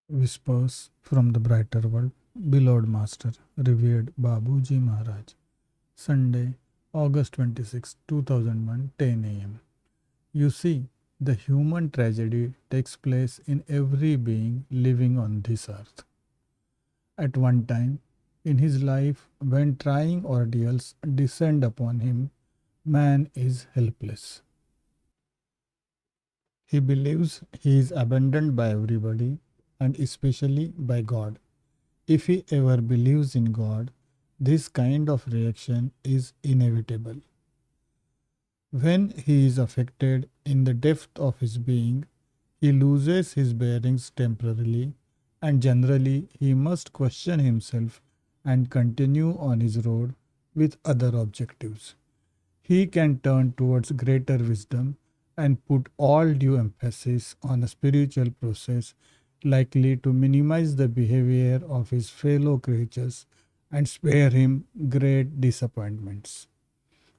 Whispers from the Brighter World, beloved Master, revered Babuji Maharaj. Sunday, August 26, 2001, 10 a.m. You see, the human tragedy takes place in every being living on this earth. At one time in his life, when trying ordeals descend upon him, man is helpless. He believes he is abandoned by everybody and especially by God. If he ever believes in God, this kind of reaction is inevitable. When he is affected in the depth of his being, he loses his bearings temporarily, and generally he must question himself and continue on his road with other objectives. He can turn towards greater wisdom and put all due emphasis on a spiritual process likely to minimize the behavior of his fellow creatures and spare him great disappointments.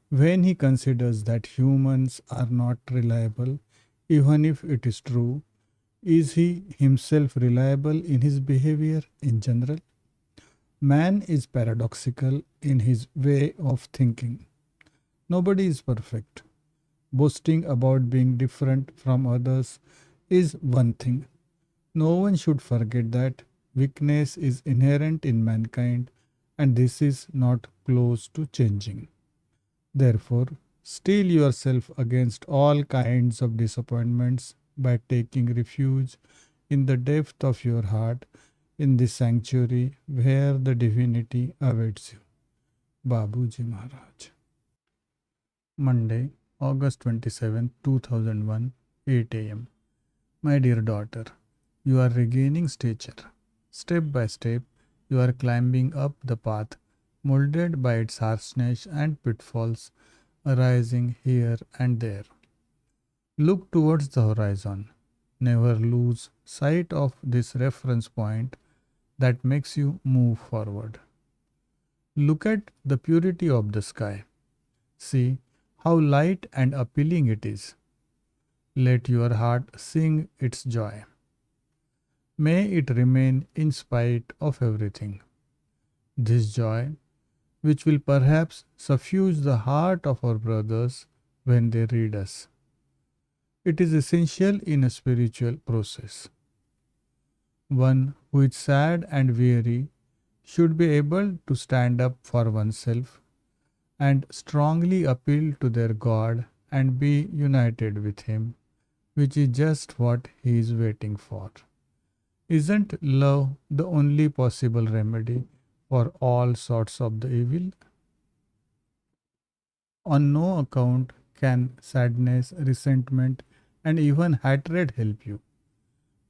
When he considers that humans are not reliable, even if it is true, is he himself reliable in his behavior in general? Man is paradoxical in his way of thinking. Nobody is perfect. Boasting about being different from others is one thing. No one should forget that weakness is inherent in mankind and this is not close to changing. Therefore, steel yourself against all kinds of disappointments by taking refuge in the depth of your heart in this sanctuary where the divinity awaits you. Babuji Maharaj. Monday, August 27, 2001, 8 a.m. My dear daughter, you are regaining stature. Step by step, you are climbing up the path, molded by its harshness and pitfalls arising here and there. Look towards the horizon. Never lose sight of this reference point that makes you move forward. Look at the purity of the sky. See how light and appealing it is. Let your heart sing its joy. May it remain in spite of everything. This joy, which will perhaps suffuse the heart of our brothers when they read us. It is essential in a spiritual process. One who is sad and weary should be able to stand up for oneself and strongly appeal to their God and be united with Him, which is just what He is waiting for. Isn't love the only possible remedy for all sorts of the evil? On no account can sadness, resentment, and even hatred help you.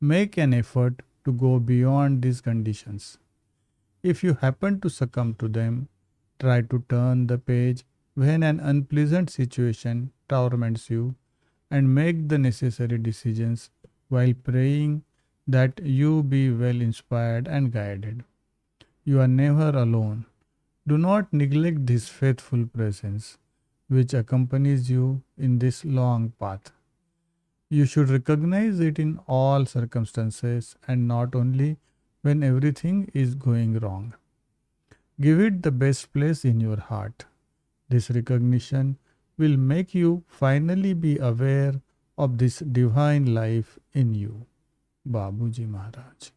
Make an effort to go beyond these conditions. If you happen to succumb to them, try to turn the page when an unpleasant situation torments you and make the necessary decisions while praying that you be well inspired and guided. You are never alone. Do not neglect this faithful presence which accompanies you in this long path. You should recognize it in all circumstances and not only when everything is going wrong. Give it the best place in your heart. This recognition will make you finally be aware of this divine life in you. Babuji Maharaj.